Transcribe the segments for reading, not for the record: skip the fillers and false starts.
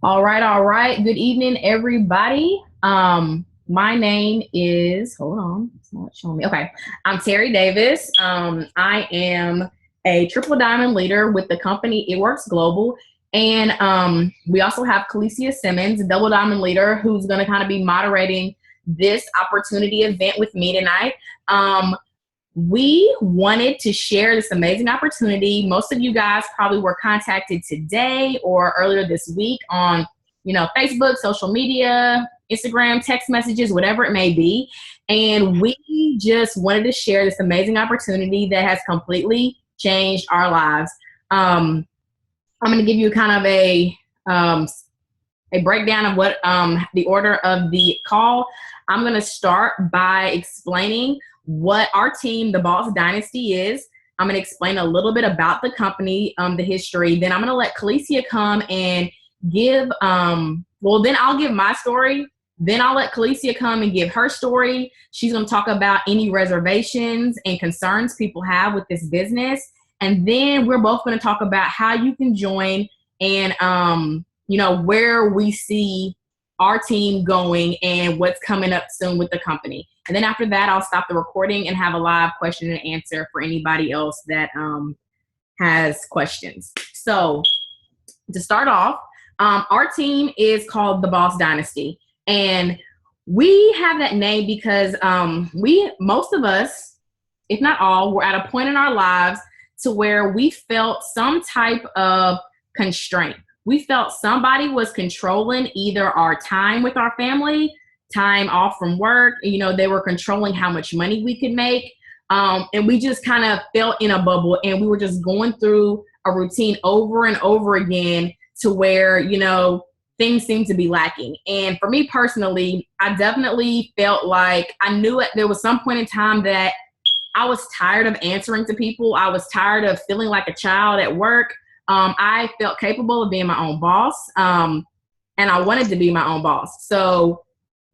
All right, all right. Good evening, everybody. My name is, hold on, it's not showing me. Okay, I'm Terry Davis. I am a triple diamond leader with the company It Works Global. And we also have Calicia Simmons, a double diamond leader, who's going to kind of be moderating this opportunity event with me tonight. We wanted to share this amazing opportunity. Most of you guys probably were contacted today or earlier this week on, Facebook, social media, Instagram, text messages, whatever it may be. And we just wanted to share this amazing opportunity that has completely changed our lives. I'm going to give you kind of a breakdown of what the order of the call. I'm going to start by explaining what our team, the Boss Dynasty, is. I'm going to explain a little bit about the company, the history. Then I'm going to let Calicia come and give, then I'll give my story. Then I'll let Calicia come and give her story. She's going to talk about any reservations and concerns people have with this business. And then we're both going to talk about how you can join and, where we see our team going and what's coming up soon with the company. And then after that, I'll stop the recording and have a live question and answer for anybody else that has questions. So to start off, our team is called the Boss Dynasty. And we have that name because most of us, if not all, were at a point in our lives to where we felt some type of constraint. We felt somebody was controlling either our time with our family, time off from work. They were controlling how much money we could make. And we just kind of felt in a bubble, and we were just going through a routine over and over again to where, things seemed to be lacking. And for me personally, I definitely felt like I knew it. There was some point in time that I was tired of answering to people. I was tired of feeling like a child at work. I felt capable of being my own boss, and I wanted to be my own boss. So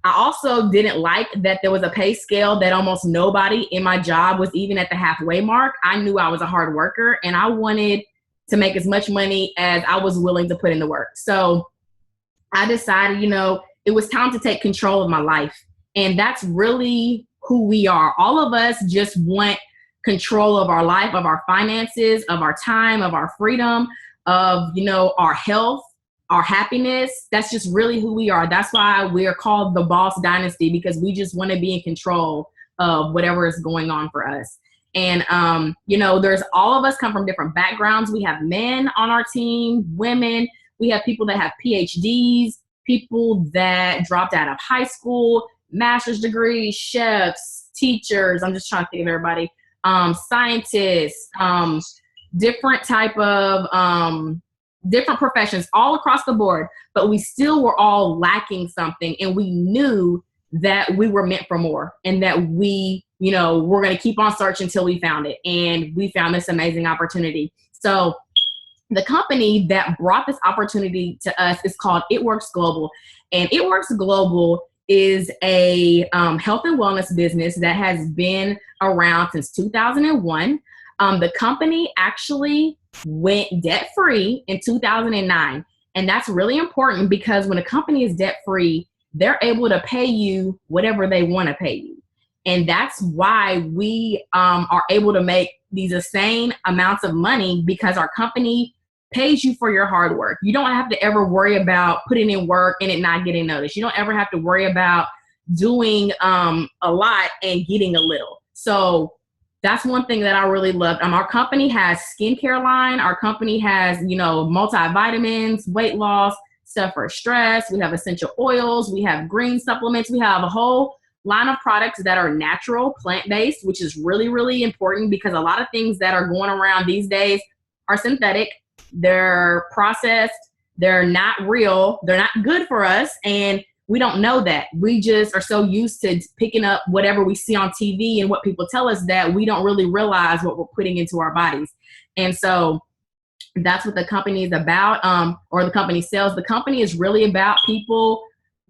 I also didn't like that there was a pay scale that almost nobody in my job was even at the halfway mark. I knew I was a hard worker, and I wanted to make as much money as I was willing to put in the work. So I decided, it was time to take control of my life. And that's really who we are. All of us just want control of our life, of our finances, of our time, of our freedom, of, our health, our happiness. That's just really who we are. That's why we're called the Boss Dynasty, because we just want to be in control of whatever is going on for us. And, there's all of us come from different backgrounds. We have men on our team, women. We have people that have PhDs, people that dropped out of high school, master's degrees, chefs, teachers. I'm just trying to think of everybody. Scientists, different type of different professions all across the board, but we still were all lacking something, and we knew that we were meant for more, and that we're going to keep on searching until we found it, and we found this amazing opportunity. So the company that brought this opportunity to us is called It Works Global, and It Works Global is a health and wellness business that has been around since 2001. The company actually went debt-free in 2009. And that's really important, because when a company is debt-free, they're able to pay you whatever they want to pay you. And that's why we are able to make these insane amounts of money, because our company pays you for your hard work. You don't have to ever worry about putting in work and it not getting noticed. You don't ever have to worry about doing a lot and getting a little. So that's one thing that I really loved. Our company has skincare line. Our company has, multivitamins, weight loss, stuff for stress. We have essential oils. We have green supplements. We have a whole line of products that are natural, plant-based, which is really, really important, because a lot of things that are going around these days are synthetic. They're processed. They're not real. They're not good for us. And we don't know that. We just are so used to picking up whatever we see on TV and what people tell us, that we don't really realize what we're putting into our bodies. And so that's what the company is about, or the company sells. The company is really about people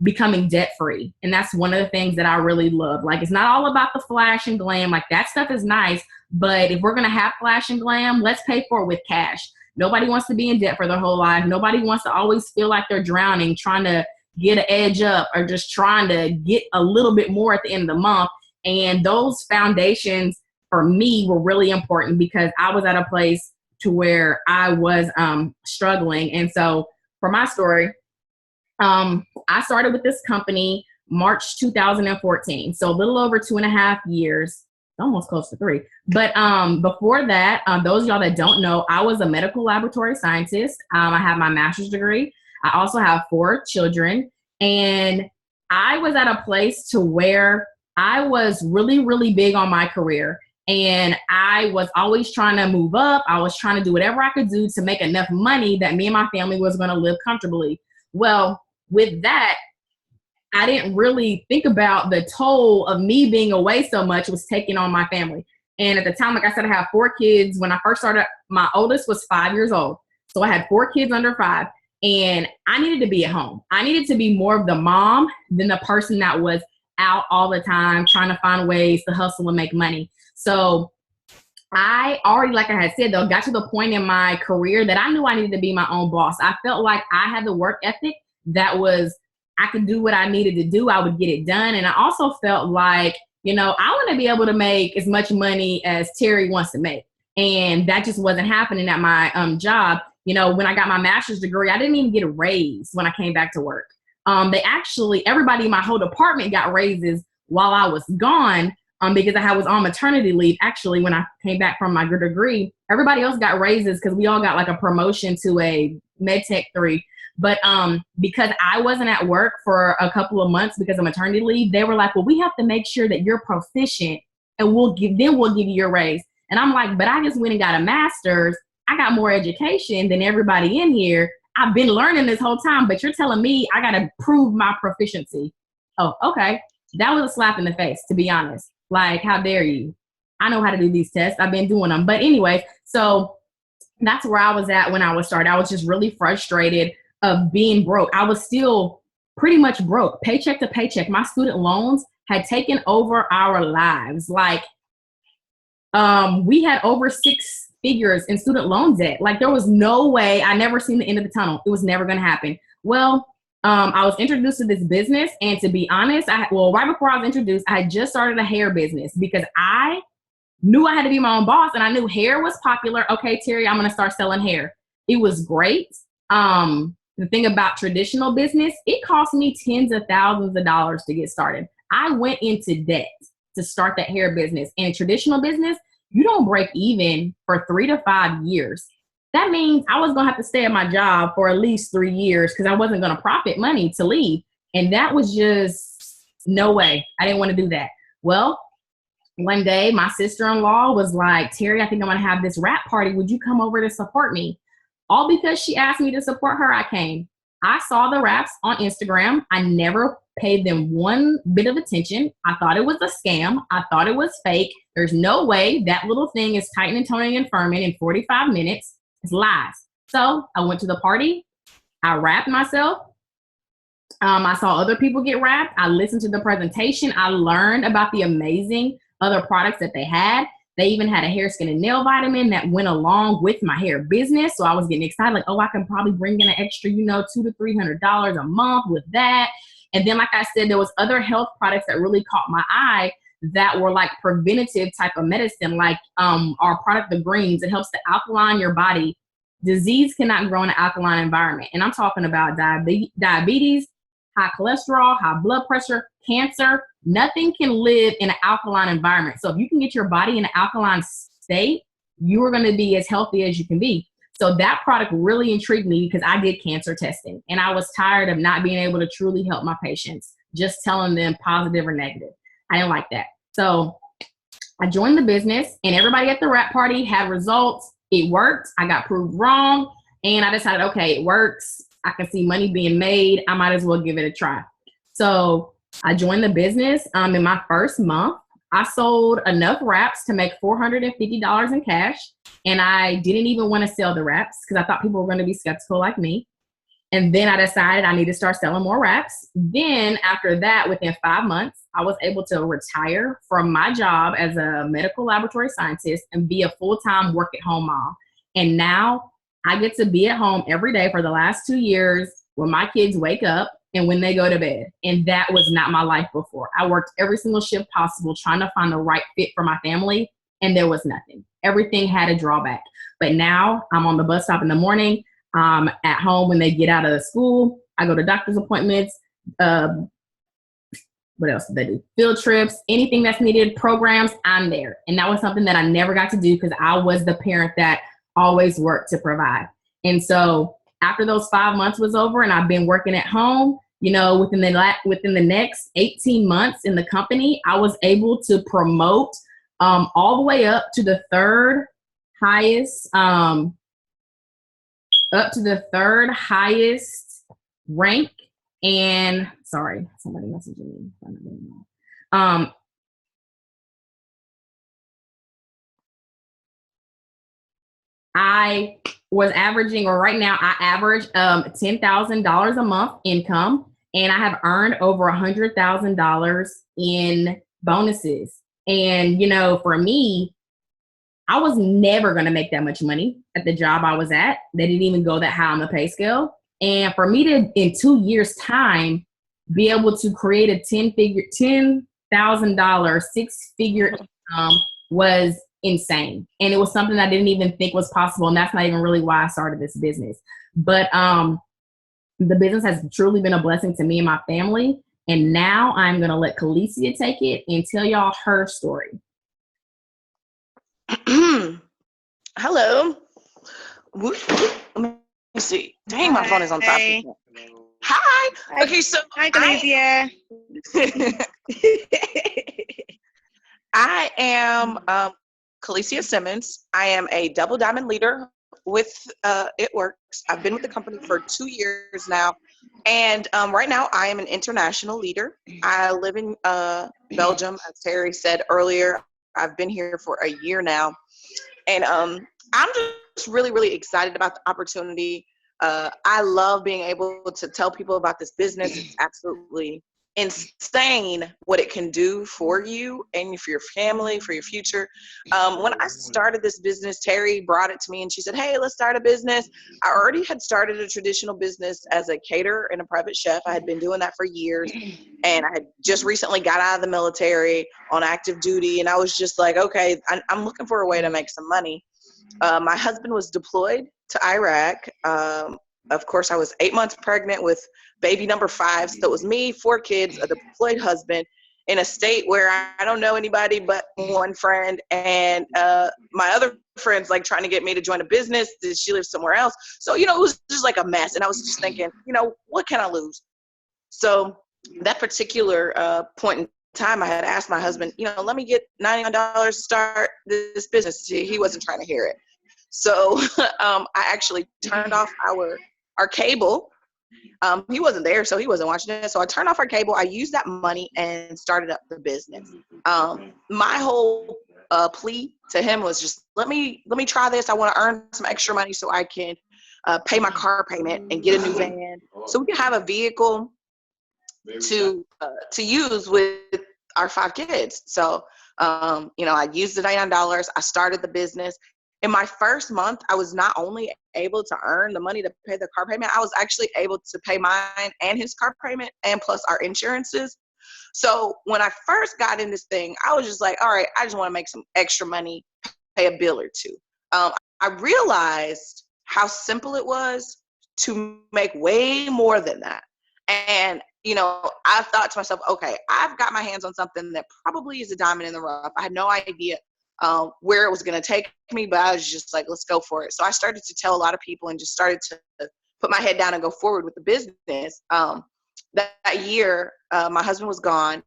becoming debt-free. And that's one of the things that I really love. Like, it's not all about the flash and glam. Like, that stuff is nice. But if we're going to have flash and glam, let's pay for it with cash. Nobody wants to be in debt for their whole life. Nobody wants to always feel like they're drowning, trying to get an edge up or just trying to get a little bit more at the end of the month. And those foundations for me were really important because I was at a place to where I was struggling. And so for my story, I started with this company March 2014. So a little over 2.5 years, almost close to 3. But before that, those of y'all that don't know, I was a medical laboratory scientist. I have my master's degree. I also have 4 children. And I was at a place to where I was really, really big on my career. And I was always trying to move up. I was trying to do whatever I could do to make enough money that me and my family was going to live comfortably. Well, with that, I didn't really think about the toll of me being away so much was taking on my family. And at the time, like I said, I have 4 kids. When I first started, my oldest was 5 years old. So I had 4 kids under 5. And I needed to be at home. I needed to be more of the mom than the person that was out all the time trying to find ways to hustle and make money. So I already, like I had said, though, got to the point in my career that I knew I needed to be my own boss. I felt like I had the work ethic that was, I could do what I needed to do. I would get it done. And I also felt like, I want to be able to make as much money as Terry wants to make. And that just wasn't happening at my job. When I got my master's degree, I didn't even get a raise when I came back to work. Everybody in my whole department got raises while I was gone because I was on maternity leave. Actually, when I came back from my degree, everybody else got raises because we all got like a promotion to a MedTech 3. But because I wasn't at work for a couple of months because of maternity leave, they were like, well, we have to make sure that you're proficient and we'll give you your raise. And I'm like, but I just went and got a master's. I got more education than everybody in here. I've been learning this whole time, but you're telling me I got to prove my proficiency. Oh, okay. That was a slap in the face, to be honest. Like, how dare you? I know how to do these tests. I've been doing them. But anyway, so that's where I was at when I was started. I was just really frustrated of being broke. I was still pretty much broke, paycheck to paycheck. My student loans had taken over our lives. Like, we had over 6 figures in student loan debt. Like, there was no way. I never seen the end of the tunnel. It was never going to happen. Well, I was introduced to this business, and to be honest, right before I was introduced, I had just started a hair business because I knew I had to be my own boss, and I knew hair was popular. Okay, Terry, I'm going to start selling hair. It was great. The thing about traditional business, it cost me tens of thousands of dollars to get started. I went into debt to start that hair business. And in traditional business, you don't break even for 3 to 5 years. That means I was going to have to stay at my job for at least 3 years because I wasn't going to profit money to leave. And that was just no way. I didn't want to do that. Well, one day my sister-in-law was like, Terry, I think I'm going to have this wrap party. Would you come over to support me? All because she asked me to support her, I came. I saw the wraps on Instagram. I never paid them one bit of attention. I thought it was a scam. I thought it was fake. There's no way that little thing is tightening, toning, and firming in 45 minutes. It's lies. So I went to the party. I wrapped myself. I saw other people get wrapped. I listened to the presentation. I learned about the amazing other products that they had. They even had a hair, skin, and nail vitamin that went along with my hair business. So I was getting excited, like, oh, I can probably bring in an extra, $200 to $300 a month with that. And then, like I said, there was other health products that really caught my eye that were like preventative type of medicine, like our product, the greens. It helps to alkaline your body. Disease cannot grow in an alkaline environment. And I'm talking about diabetes, high cholesterol, high blood pressure, cancer. Nothing can live in an alkaline environment. So if you can get your body in an alkaline state, you are going to be as healthy as you can be. So that product really intrigued me because I did cancer testing and I was tired of not being able to truly help my patients, just telling them positive or negative. I didn't like that. So I joined the business and everybody at the wrap party had results. It worked. I got proved wrong. And I decided, okay, it works. I can see money being made. I might as well give it a try. So I joined the business. In my first month, I sold enough wraps to make $450 in cash. And I didn't even want to sell the wraps because I thought people were going to be skeptical like me. And then I decided I need to start selling more wraps. Then after that, within 5 months, I was able to retire from my job as a medical laboratory scientist and be a full-time work-at-home mom. And now I get to be at home every day for the last 2 years when my kids wake up and when they go to bed. And that was not my life before. I worked every single shift possible trying to find the right fit for my family, and there was nothing. Everything had a drawback. But now I'm on the bus stop in the morning. At home when they get out of school. I go to doctor's appointments. What else did they do? Field trips, anything that's needed, programs, I'm there. And that was something that I never got to do because I was the parent that always worked to provide. And so after those 5 months was over and I've been working at home, you know, within the next 18 months in the company, I was able to promote all the way up to the third highest rank. And sorry, somebody messaging me. I was averaging, or right now I average $10,000 a month income, and I have earned over $100,000 in bonuses. And, you know, for me, I was never going to make that much money at the job I was at. They didn't even go that high on the pay scale. And for me to, in 2 years' time, be able to create a $10,000 six-figure income was insane. And it was something I didn't even think was possible. And that's not even really why I started this business. But the business has truly been a blessing to me and my family. And now I'm going to let Kalicia take it and tell y'all her story. Hello. Let me see. Dang, my phone is on top. Hi. Okay, so hi, Kalicia. I am Kalicia Simmons. I am a double diamond leader with It Works. I've been with the company for 2 years now. And right now I am an international leader. I live in Belgium, as Terry said earlier. I've been here for a year now. And I'm just really, really excited about the opportunity. I love being able to tell people about this business. It's absolutely insane what it can do for you and for your family, for your future. When I started this business, Terry brought it to me and she said, hey, let's start a business. I already had started a traditional business as a caterer and a private chef. I had been doing that for years. And I had just recently got out of the military on active duty. And I was just like, okay, I'm looking for a way to make some money. My husband was deployed to Iraq. Of course, I was 8 months pregnant with baby number 5. So it was me, 4 kids, a deployed husband in a state where I don't know anybody but one friend. And my other friend's like trying to get me to join a business. She lives somewhere else. So, you know, it was just like a mess. And I was just thinking, you know, what can I lose? So that particular point in time, I had asked my husband, you know, let me get $99 to start this business. He wasn't trying to hear it. So I actually turned off our cable. He wasn't there, so he wasn't watching it. So I turned off our cable. I used that money and started up the business. My whole plea to him was just let me try this. I want to earn some extra money so I can pay my car payment and get a new van, so we can have a vehicle to use with our 5 kids. So you know, I used the $99. I started the business. In my first month, I was not only able to earn the money to pay the car payment, I was actually able to pay mine and his car payment and plus our insurances. So when I first got in this thing, I was just like, all right, I just want to make some extra money, pay a bill or two. I realized how simple it was to make way more than that. And, you know, I thought to myself, okay, I've got my hands on something that probably is a diamond in the rough. I had no idea where it was going to take me, but I was just like, let's go for it. So I started to tell a lot of people and just started to put my head down and go forward with the business. That year, my husband was gone.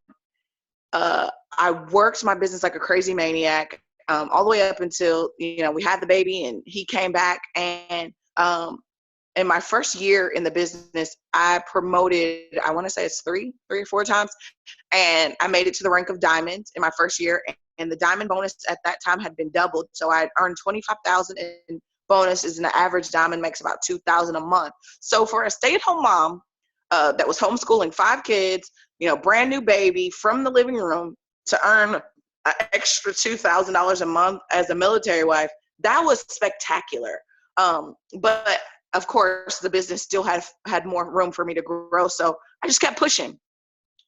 I worked my business like a crazy maniac all the way up until, you know, we had the baby and he came back. And in my first year in the business, I promoted, I want to say it's three or 4 times. And I made it to the rank of diamond in my first year. And the diamond bonus at that time had been doubled. So I earned $25,000 in bonuses, and the average diamond makes about $2,000 a month. So for a stay-at-home mom that was homeschooling 5 kids, you know, brand new baby from the living room, to earn an extra $2,000 a month as a military wife, that was spectacular. But of course, the business still had more room for me to grow. So I just kept pushing.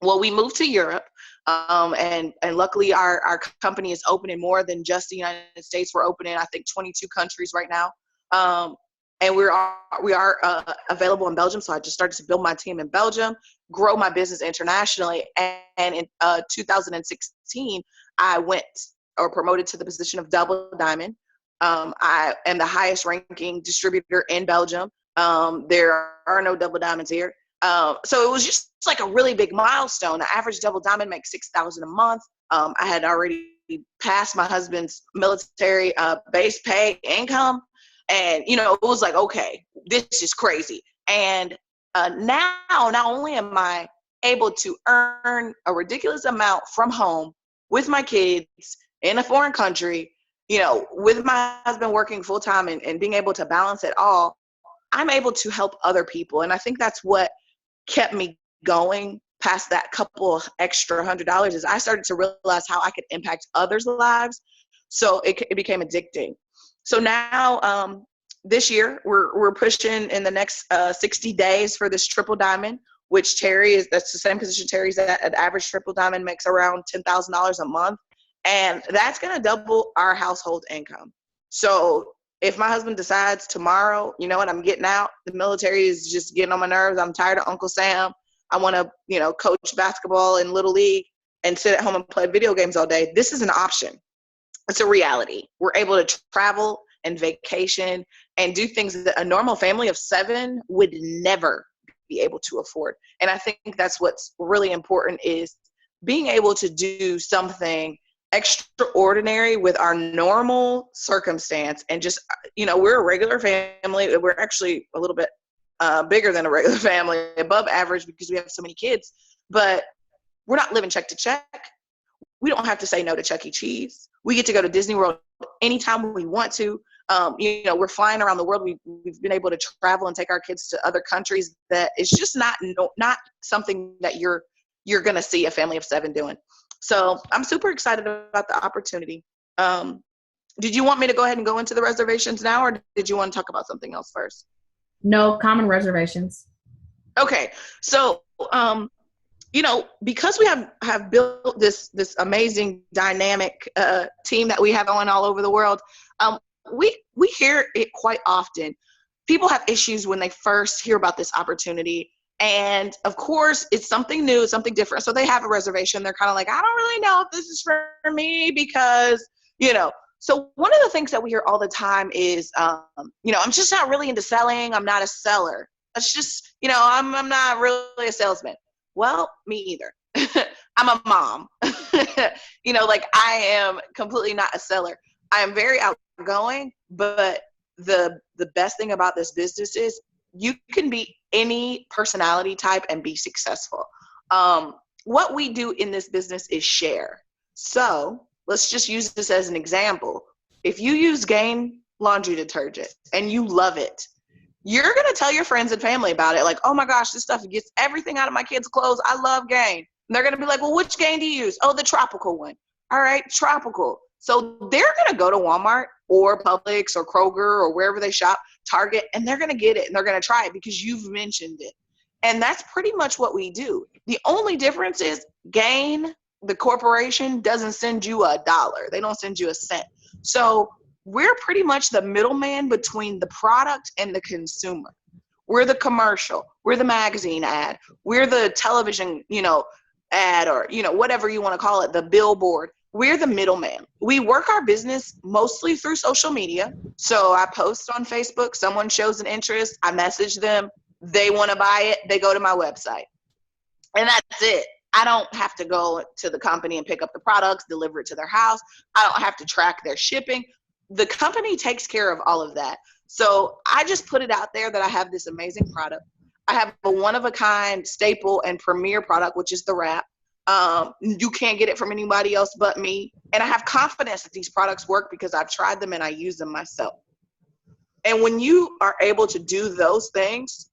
Well, we moved to Europe, and luckily our company is opening more than just the United States. We're opening, I think, 22 countries right now, and we are available in Belgium. So I just started to build my team in Belgium, grow my business internationally, and in 2016, I went or promoted to the position of double diamond. I am the highest ranking distributor in Belgium. There are no double diamonds here. So it was just like a really big milestone. The average double diamond makes $6,000 a month. I had already passed my husband's military base pay income. And, it was like, okay, this is crazy. And now, not only am I able to earn a ridiculous amount from home with my kids in a foreign country, with my husband working full time and being able to balance it all, I'm able to help other people. And I think that's what kept me going past that couple extra $100 is I started to realize how I could impact others' lives. So it became addicting. So now this year we're pushing in the next 60 days for this triple diamond, which that's the same position Terry's at. An average triple diamond makes around $10,000 a month. And that's going to double our household income. So if my husband decides tomorrow, you know what, I'm getting out, the military is just getting on my nerves, I'm tired of Uncle Sam, I want to, coach basketball in Little League and sit at home and play video games all day, this is an option. It's a reality. We're able to travel and vacation and do things that a normal family of 7 would never be able to afford. And I think that's what's really important is being able to do something extraordinary with our normal circumstance. And just, we're a regular family. We're actually a little bit bigger than a regular family, above average because we have so many kids, but we're not living check to check. We don't have to say no to Chuck E. Cheese. We get to go to Disney World anytime we want to. We're flying around the world. We've been able to travel and take our kids to other countries that is just not something that you're going to see a family of 7 doing. So I'm super excited about the opportunity. Did you want me to go ahead and go into the reservations now, or did you want to talk about something else first? No, common reservations. Okay. So, because we have built this amazing dynamic team that we have going all over the world, we hear it quite often. People have issues when they first hear about this opportunity. And of course, it's something new, something different. So they have a reservation. They're kind of like, I don't really know if this is for me because, So one of the things that we hear all the time is, I'm just not really into selling. I'm not a seller. That's just, I'm not really a salesman. Well, me either. I'm a mom. I am completely not a seller. I am very outgoing, but the best thing about this business is you can be any personality type and be successful. What we do in this business is share. So let's just use this as an example. If you use Gain laundry detergent and you love it, you're going to tell your friends and family about it. Like, oh my gosh, this stuff gets everything out of my kids' clothes. I love Gain. And they're going to be like, well, which Gain do you use? Oh, the tropical one. All right, tropical. So they're going to go to Walmart or Publix or Kroger or wherever they shop, Target, and they're going to get it and they're going to try it because you've mentioned it. And that's pretty much what we do. The only difference is Gain, the corporation, doesn't send you $1. They don't send you a cent. So we're pretty much the middleman between the product and the consumer. We're the commercial. We're the magazine ad. We're the television, ad or, whatever you want to call it, the billboard. We're the middleman. We work our business mostly through social media. So I post on Facebook, someone shows an interest, I message them, they want to buy it, they go to my website. And that's it. I don't have to go to the company and pick up the products, deliver it to their house. I don't have to track their shipping. The company takes care of all of that. So I just put it out there that I have this amazing product. I have a one-of-a-kind staple and premier product, which is the wrap. You can't get it from anybody else but me. And I have confidence that these products work because I've tried them and I use them myself. And when you are able to do those things,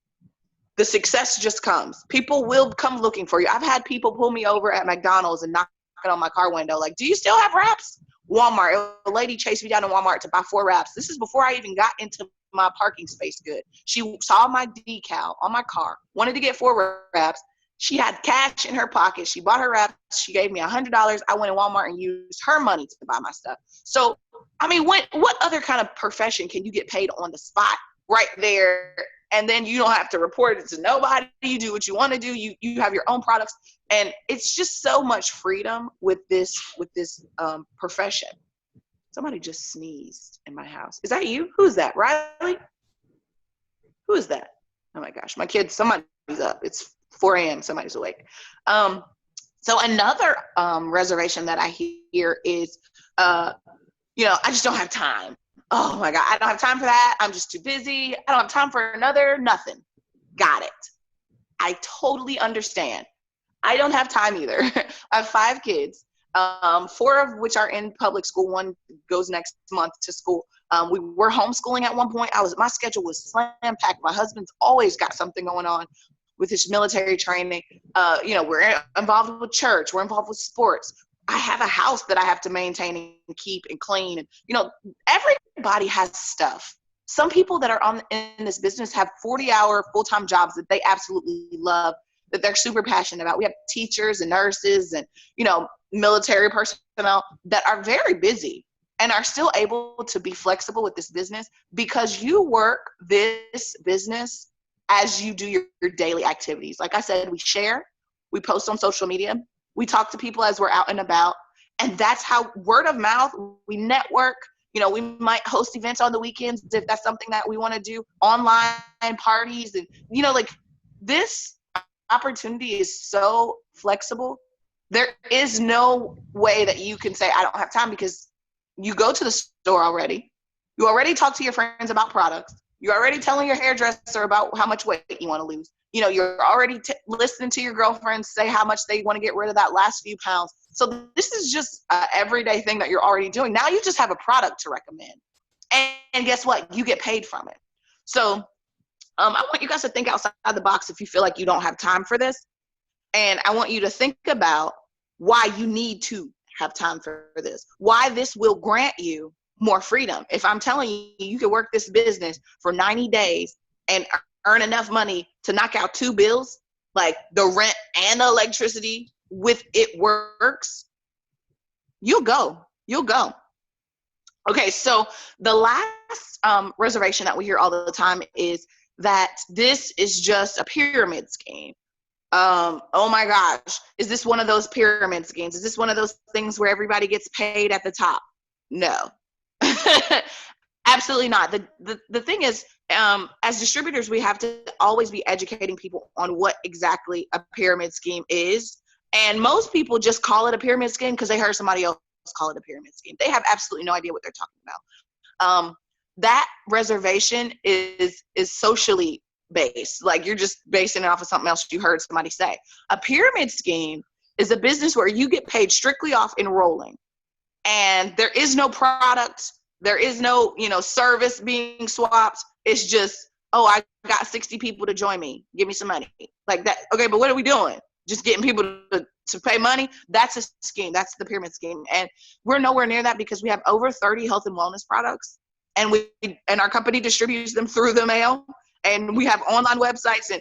the success just comes. People will come looking for you. I've had people pull me over at McDonald's and knock on my car window like, do you still have wraps? Walmart. A lady chased me down to Walmart to buy 4 wraps. This is before I even got into my parking space good. She saw my decal on my car, wanted to get 4 wraps. She had cash in her pocket. She bought her wraps. She gave me $100. I went to Walmart and used her money to buy my stuff. So, I mean, what other kind of profession can you get paid on the spot right there? And then you don't have to report it to nobody. You do what you want to do. You have your own products. And it's just so much freedom with this profession. Somebody just sneezed in my house. Is that you? Who's that? Riley? Who is that? Oh my gosh, my kids, somebody's up. It's 4 a.m. Somebody's awake. So another reservation that I hear is, I just don't have time. Oh my God, I don't have time for that. I'm just too busy. I don't have time for nothing. Got it. I totally understand. I don't have time either. I have 5 kids, 4 of which are in public school. 1 goes next month to school. We were homeschooling at one point. My schedule was slam packed. My husband's always got something going on with his military training. We're involved with church. We're involved with sports. I have a house that I have to maintain and keep and clean. And, everybody has stuff. Some people that are in this business have 40-hour full-time jobs that they absolutely love, that they're super passionate about. We have teachers and nurses and, military personnel that are very busy and are still able to be flexible with this business because you work this business as you do your daily activities. Like I said, we share, we post on social media, we talk to people as we're out and about, and that's how word of mouth, we network. We might host events on the weekends if that's something that we want to do, online parties. And, this opportunity is so flexible. There is no way that you can say, I don't have time, because you go to the store already. You already talk to your friends about products. You're already telling your hairdresser about how much weight you want to lose. You're already listening to your girlfriends say how much they want to get rid of that last few pounds. So this is just an everyday thing that you're already doing. Now you just have a product to recommend. And guess what? You get paid from it. So I want you guys to think outside the box if you feel like you don't have time for this. And I want you to think about why you need to have time for this, why this will grant you more freedom. If I'm telling you, you can work this business for 90 days and earn enough money to knock out 2 bills, like the rent and the electricity, with it works, you'll go. Okay, so the last reservation that we hear all the time is that this is just a pyramid scheme. Oh my gosh, is this one of those pyramid schemes? Is this one of those things where everybody gets paid at the top? No, absolutely not. The thing is, as distributors, we have to always be educating people on what exactly a pyramid scheme is. And most people just call it a pyramid scheme because they heard somebody else call it a pyramid scheme. They have absolutely no idea what they're talking about. That reservation is socially based. Like, you're just basing it off of something else you heard somebody say. A pyramid scheme is a business where you get paid strictly off enrolling. And there is no product. There is no, service being swapped. It's just, oh, I got 60 people to join me. Give me some money. Like that. Okay, but what are we doing? Just getting people to pay money? That's a scheme. That's the pyramid scheme. And we're nowhere near that because we have over 30 health and wellness products. And our company distributes them through the mail. And we have online websites, and,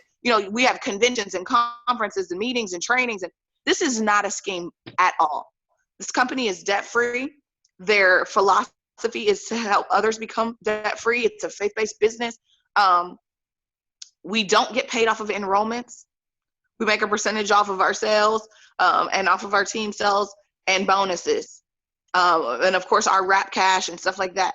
we have conventions and conferences and meetings and trainings. And this is not a scheme at all. This company is debt-free. Their philosophy is to help others become debt-free. It's a faith-based business. We don't get paid off of enrollments. We make a percentage off of our sales and off of our team sales and bonuses. And of course, our wrap cash and stuff like that.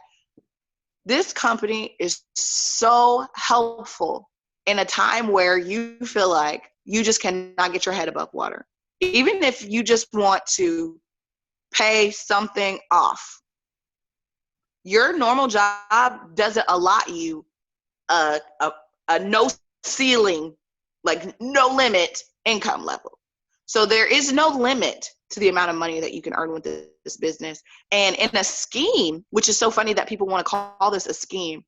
This company is so helpful in a time where you feel like you just cannot get your head above water. Even if you just want to pay something off, your normal job doesn't allot you a no ceiling, like no limit income level. So there is no limit to the amount of money that you can earn with this business. And in a scheme, which is so funny that people want to call this a scheme,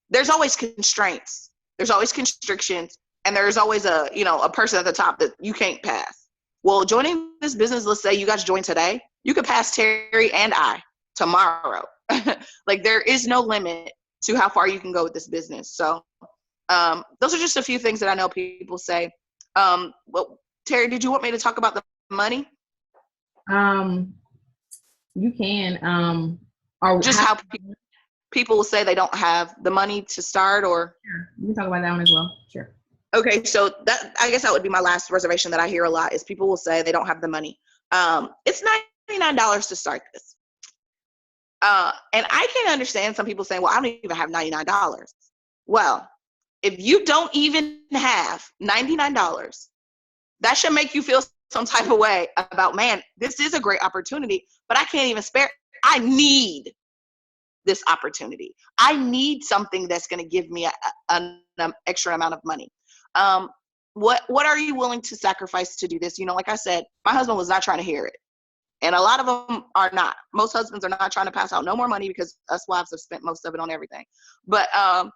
there's always constraints. There's always constrictions. And there's always a person at the top that you can't pass. Well, joining this business, let's say you guys join today, you could pass Terry and I tomorrow. Like, there is no limit to how far you can go with this business. So those are just a few things that I know people say. Well, Terry, did you want me to talk about the money? You can. Or just how people will say they don't have the money to start, or sure. You can talk about that one as well. Sure. Okay, so that, I guess that would be my last reservation that I hear a lot, is people will say they don't have the money. It's $99 to start this. And I can understand some people saying, well, I don't even have $99. Well, if you don't even have $99, that should make you feel some type of way about, man, this is a great opportunity, but I can't even spare. I need this opportunity. I need something that's going to give me an extra amount of money. What are you willing to sacrifice to do this? You know, like I said, my husband was not trying to hear it. And a lot of them are not. Most husbands are not trying to pass out no more money, because us wives have spent most of it on everything. But I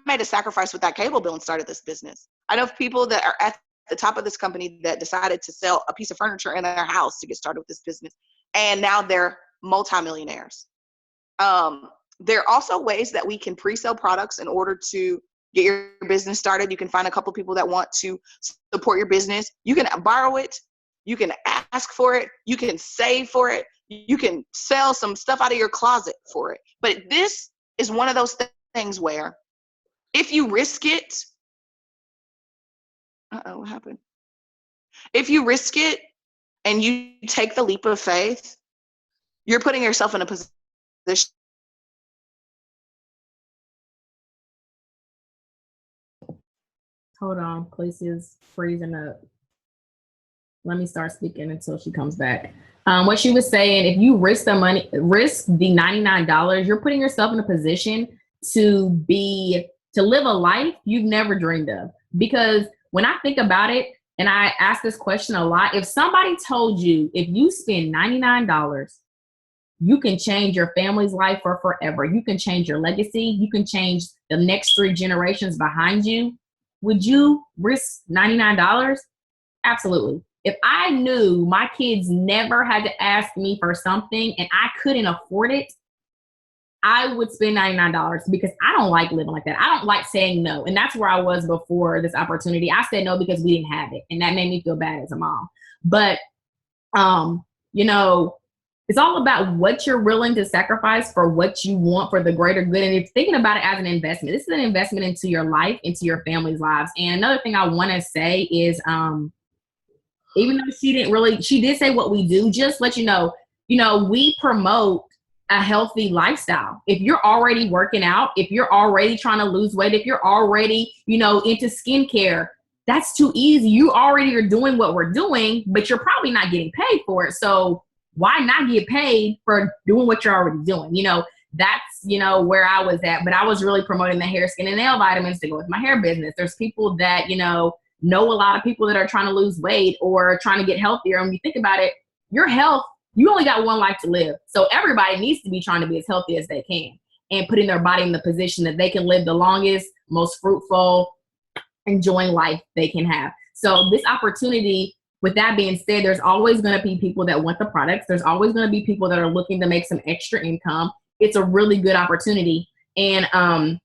made a sacrifice with that cable bill and started this business. I know people that are at the top of this company that decided to sell a piece of furniture in their house to get started with this business. And now they're multimillionaires. There are also ways that we can pre-sell products in order to get your business started. You can find a couple people that want to support your business. You can borrow it. You can ask for it. You can save for it. You can sell some stuff out of your closet for it. But this is one of those things where if you risk it, what happened? If you risk it and you take the leap of faith, you're putting yourself in a position. Hold on, Khaleesi's freezing up. Let me start speaking until she comes back. What she was saying, if you risk the money, risk the $99, you're putting yourself in a position to live a life you've never dreamed of. Because when I think about it, and I ask this question a lot, if somebody told you, if you spend $99, you can change your family's life for forever. You can change your legacy. You can change the next 3 generations behind you. Would you risk $99? Absolutely. If I knew my kids never had to ask me for something and I couldn't afford it, I would spend $99, because I don't like living like that. I don't like saying no. And that's where I was before this opportunity. I said no because we didn't have it. And that made me feel bad as a mom. But, you know, it's all about what you're willing to sacrifice for what you want for the greater good. And if you're thinking about it as an investment, this is an investment into your life, into your family's lives. And another thing I want to say is, even though she did say what we do, just let you know, we promote a healthy lifestyle. If you're already working out, if you're already trying to lose weight, if you're already, into skincare, that's too easy. You already are doing what we're doing, but you're probably not getting paid for it. So why not get paid for doing what you're already doing? That's, where I was at, but I was really promoting the hair, skin, and nail vitamins to go with my hair business. There's people that, know a lot of people that are trying to lose weight or trying to get healthier. And when you think about it, your health, you only got one life to live. So everybody needs to be trying to be as healthy as they can and putting their body in the position that they can live the longest, most fruitful, enjoying life they can have. So this opportunity, with that being said, there's always going to be people that want the products. There's always going to be people that are looking to make some extra income. It's a really good opportunity. And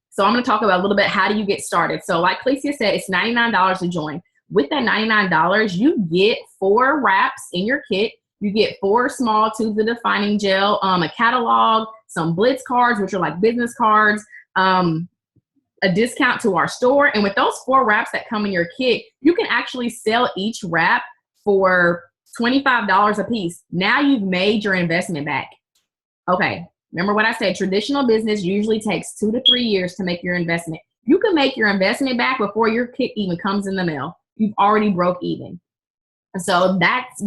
so I'm going to talk about a little bit, how do you get started? So like Khaleesi said, it's $99 to join. With that $99, you get 4 wraps in your kit. You get 4 small tubes of defining gel, a catalog, some Blitz cards, which are like business cards, a discount to our store. And with those 4 wraps that come in your kit, you can actually sell each wrap for $25 a piece. Now you've made your investment back. Okay, remember what I said, traditional business usually takes 2 to 3 years to make your investment. You can make your investment back before your kit even comes in the mail. You've already broke even. So that's,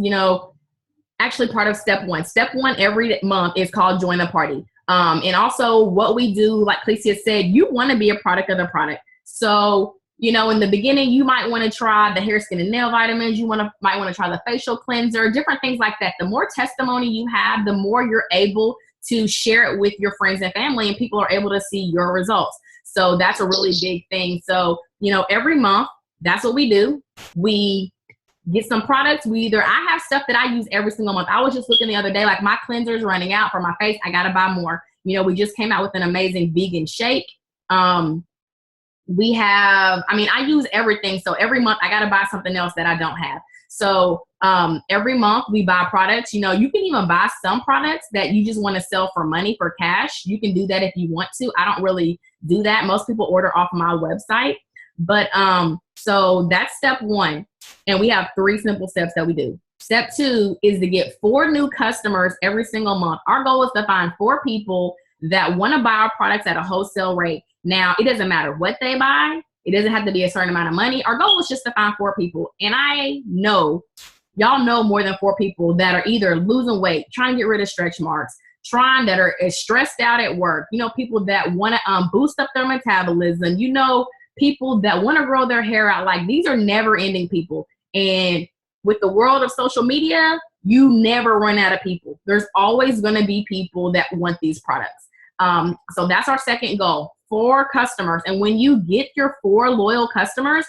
actually part of step 1. Step 1 every month is called Join the Party. And also what we do, like Khaleesi said, you want to be a product of the product. So, in the beginning, you might want to try the hair, skin, and nail vitamins. You might want to try the facial cleanser, different things like that. The more testimony you have, the more you're able to share it with your friends and family, and people are able to see your results. So that's a really big thing. So, every month, that's what we do. We get some products. I have stuff that I use every single month. I was just looking the other day, like my cleanser is running out for my face. I got to buy more. We just came out with an amazing vegan shake. We have, I use everything. So every month I got to buy something else that I don't have. So every month we buy products. You can even buy some products that you just want to sell for money, for cash. You can do that if you want to. I don't really do that. Most people order off my website. But so that's step one. And we have 3 simple steps that we do. Step 2 is to get 4 new customers every single month. Our goal is to find 4 people that want to buy our products at a wholesale rate. Now, it doesn't matter what they buy. It doesn't have to be a certain amount of money. Our goal is just to find 4 people. And I know, y'all know more than 4 people that are either losing weight, trying to get rid of stretch marks, that are stressed out at work. People that want to boost up their metabolism. People that want to grow their hair out. Like, these are never ending people. And with the world of social media, you never run out of people. There's always going to be people that want these products. So that's our second goal, 4 customers. And when you get your 4 loyal customers,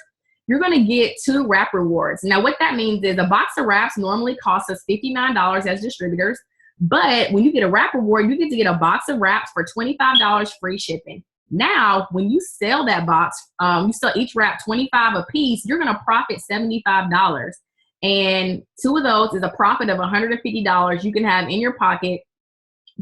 you're going to get 2 wrap rewards. Now, what that means is a box of wraps normally costs us $59 as distributors. But when you get a wrap reward, you get to get a box of wraps for $25 free shipping. Now, when you sell that box, you sell each wrap $25 a piece, you're going to profit $75. And 2 of those is a profit of $150 you can have in your pocket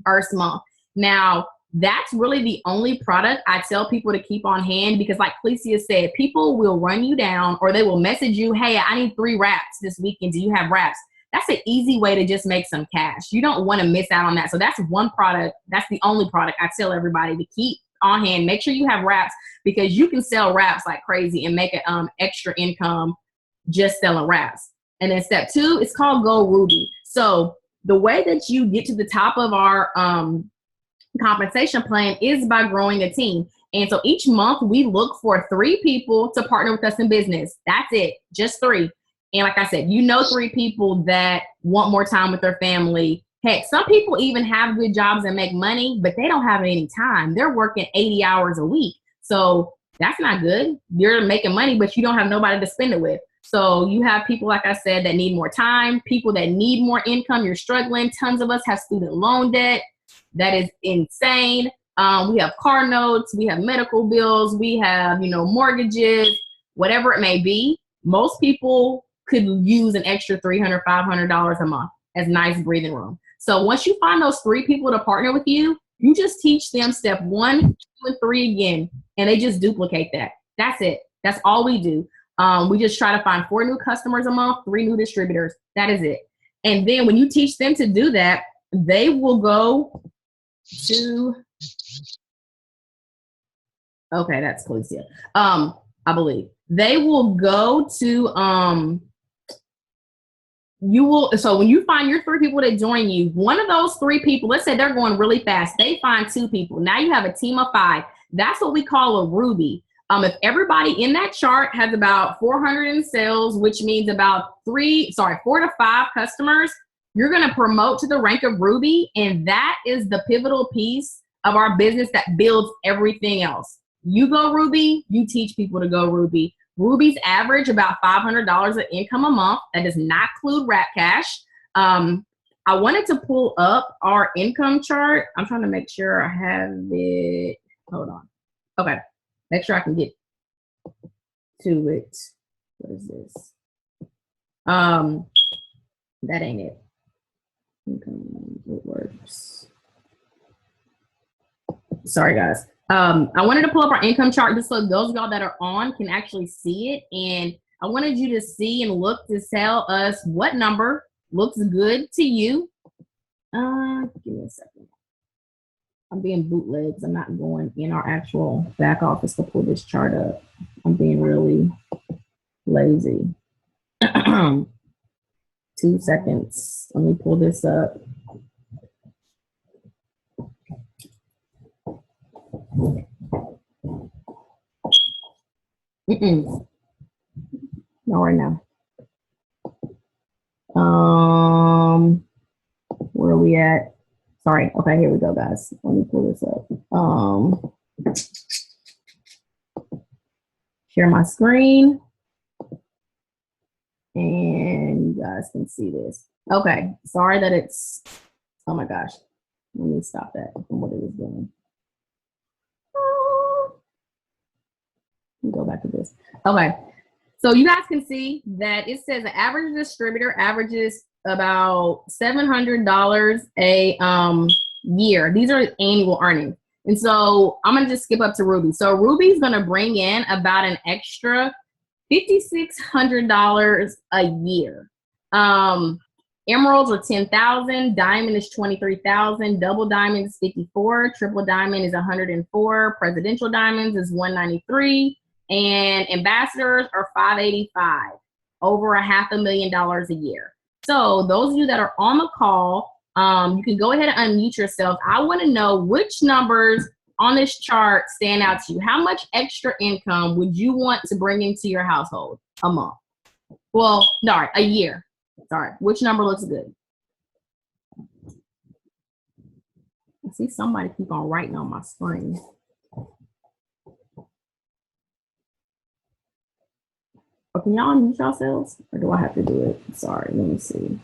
first month. Now, that's really the only product I tell people to keep on hand, because like Felicia said, people will run you down or they will message you, hey, I need 3 wraps this weekend. Do you have wraps? That's an easy way to just make some cash. You don't want to miss out on that. So that's one product. That's the only product I tell everybody to keep on hand. Make sure you have wraps, because you can sell wraps like crazy and make an extra income just selling wraps. And then step 2 is called Go Ruby. So the way that you get to the top of our compensation plan is by growing a team. And so each month we look for 3 people to partner with us in business. That's it, just 3. And like I said, 3 people that want more time with their family. Heck, some people even have good jobs and make money, but they don't have any time. They're working 80 hours a week. So that's not good. You're making money, but you don't have nobody to spend it with. So you have people, like I said, that need more time, people that need more income. You're struggling. Tons of us have student loan debt. That is insane. We have car notes. We have medical bills. We have, mortgages, whatever it may be. Most people could use an extra $300, $500 a month as nice breathing room. So once you find those 3 people to partner with you, you just teach them step 1, 2, and 3 again, and they just duplicate that. That's it. That's all we do. We just try to find 4 new customers a month, 3 new distributors. That is it. And then when you teach them to do that, they will go to, okay, that's Felicia. I believe they will go to, so when you find your 3 people that join you, one of those 3 people, let's say they're going really fast, they find 2 people. Now you have a team of 5. That's what we call a Ruby. If everybody in that chart has about 400 in sales, which means about 4 to 5 customers, you're going to promote to the rank of Ruby. And that is the pivotal piece of our business that builds everything else. You go Ruby, you teach people to go Ruby. Ruby's average about $500 of income a month. That does not include Wrap Cash. I wanted to pull up our income chart. I'm trying to make sure I have it. Hold on. Okay. Make sure I can get to it. What is this? That ain't it. It works. Sorry, guys. I wanted to pull up our income chart just so those of y'all that are on can actually see it. And I wanted you to see and look to tell us what number looks good to you. Give me a second. I'm being bootlegs. I'm not going in our actual back office to pull this chart up. I'm being really lazy. 2 seconds. Let me pull this up. Not right now. Where are we at? Sorry. Okay, here we go, guys. Let me pull this up. Share my screen. And you guys can see this. Okay, sorry that it's, oh my gosh. Let me stop that from what it was doing. Let me go back to this. Okay. So you guys can see that it says the average distributor averages about $700 a year. These are annual earnings. And so I'm going to just skip up to Ruby. So Ruby's going to bring in about an extra $5,600 a year. Emeralds are 10,000, diamond is 23,000, double diamond is 54, triple diamond is 104, presidential diamonds is 193, and ambassadors are 585, over $500,000 a year. So those of you that are on the call, you can go ahead and unmute yourself. I want to know which numbers on this chart stand out to you. How much extra income would you want to bring into your household a month? Well, no, a year. Sorry, which number looks good? I see somebody keep on writing on my screen. Oh, can y'all unmute yourselves? Or do I have to do it? Sorry, let me see.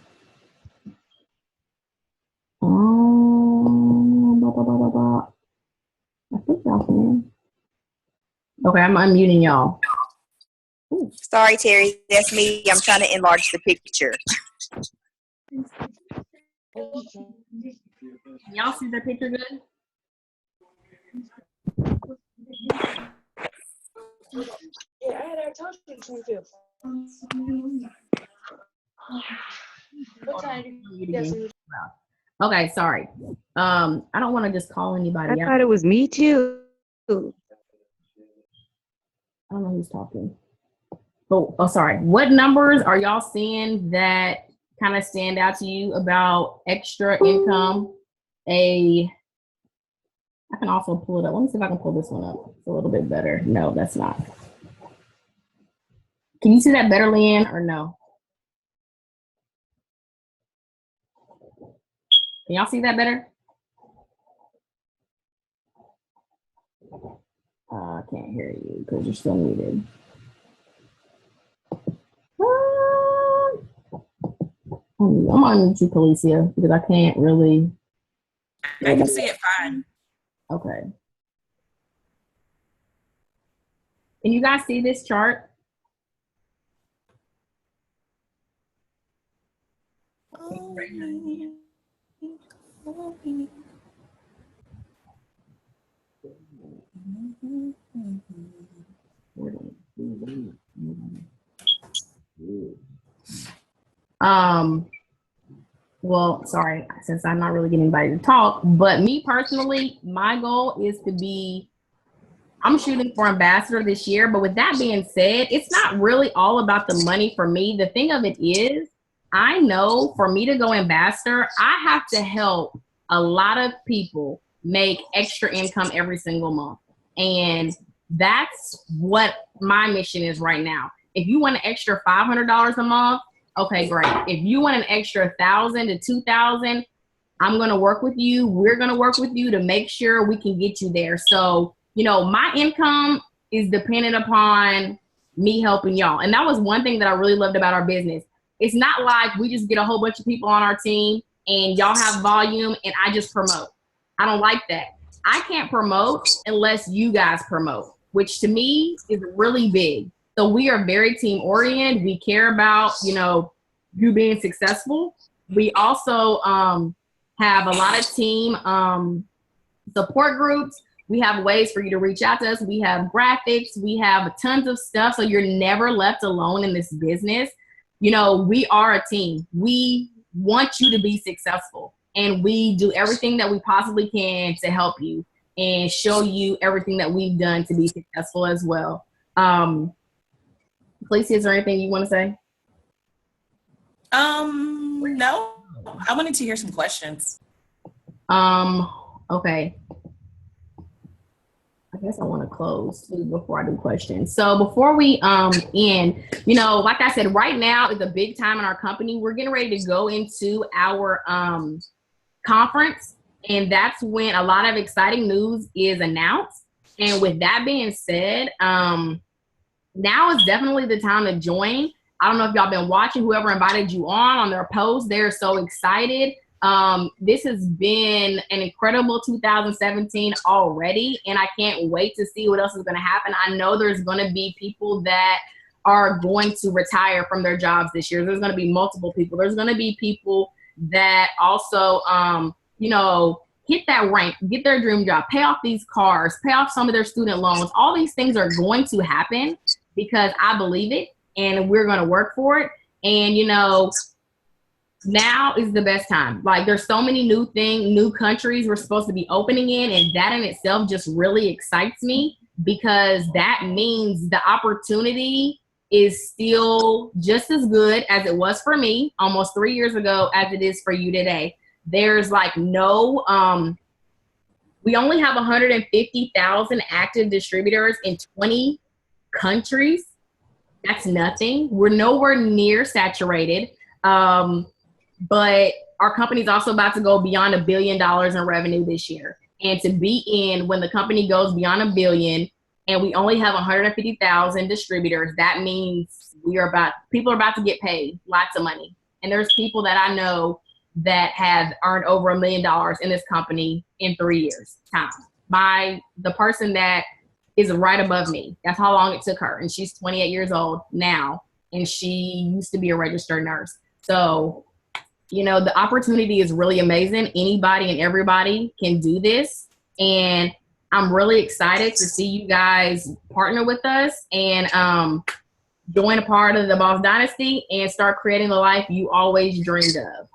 I think y'all can. Okay, I'm unmuting y'all. Ooh. Sorry, Terry, that's me. I'm trying to enlarge the picture. Can y'all see the picture good? Yeah, I had our toast in 22. What time did you Okay, sorry. I don't want to just call anybody I out. thought it was me too. I don't know who's talking. Oh, sorry. What numbers are y'all seeing that kind of stand out to you about extra income? I can also pull it up. Let me see if I can pull this one up. It's a little bit better. No, that's not. Can you see that better, Leanne, or no? Can y'all see that better? I can't hear you because you're still muted. I'm on you, Kalicia, because I can't really. I can see it fine. Okay. Can you guys see this chart? Well, sorry, since I'm not really getting anybody to talk, but me personally, my goal is to be, I'm shooting for ambassador this year, but with that being said, it's not really all about the money for me. The thing of it is, I know for me to go ambassador, I have to help a lot of people make extra income every single month. And that's what my mission is right now. If you want an extra $500 a month, okay, great. If you want an extra $1,000 to $2,000, I'm gonna work with you. We're gonna work with you to make sure we can get you there. So, you know, my income is dependent upon me helping y'all. And that was one thing that I really loved about our business. It's not like we just get a whole bunch of people on our team and y'all have volume and I just promote. I don't like that. I can't promote unless you guys promote, which to me is really big. So we are very team oriented. We care about, you know, you being successful. We also have a lot of team support groups. We have ways for you to reach out to us. We have graphics. We have tons of stuff. So you're never left alone in this business. You know, we are a team. We want you to be successful. And we do everything that we possibly can to help you and show you everything that we've done to be successful as well. Felicia, is there anything you want to say? No. I wanted to hear some questions. Okay. I guess I want to close too before I do questions. So before we end, you know, like I said, right now is a big time in our company. We're getting ready to go into our conference, and that's when a lot of exciting news is announced. And with that being said, now is definitely the time to join. I don't know if y'all been watching, whoever invited you on their post, they're so excited This has been an incredible 2017 already, and I can't wait to see what else is going to happen. I know there's going to be people that are going to retire from their jobs this year. There's going to be multiple people. There's going to be people that also, hit that rank, get their dream job, pay off these cars, pay off some of their student loans. All these things are going to happen because I believe it and we're going to work for it. And, now is the best time. Like, there's so many new countries we're supposed to be opening in, and that in itself just really excites me because that means the opportunity is still just as good as it was for me almost 3 years ago as it is for you today. There's like we only have 150,000 active distributors in 20 countries. That's nothing. We're nowhere near saturated. But our company's also about to go beyond $1 billion in revenue this year. And to be in when the company goes beyond $1 billion and we only have 150,000 distributors, that means people are about to get paid lots of money. And there's people that I know that have earned over $1 million in this company in 3 years time. The person that is right above me, that's how long it took her. And she's 28 years old now. And she used to be a registered nurse. So, the opportunity is really amazing. Anybody and everybody can do this. And I'm really excited to see you guys partner with us and join a part of the Boss Dynasty and start creating the life you always dreamed of.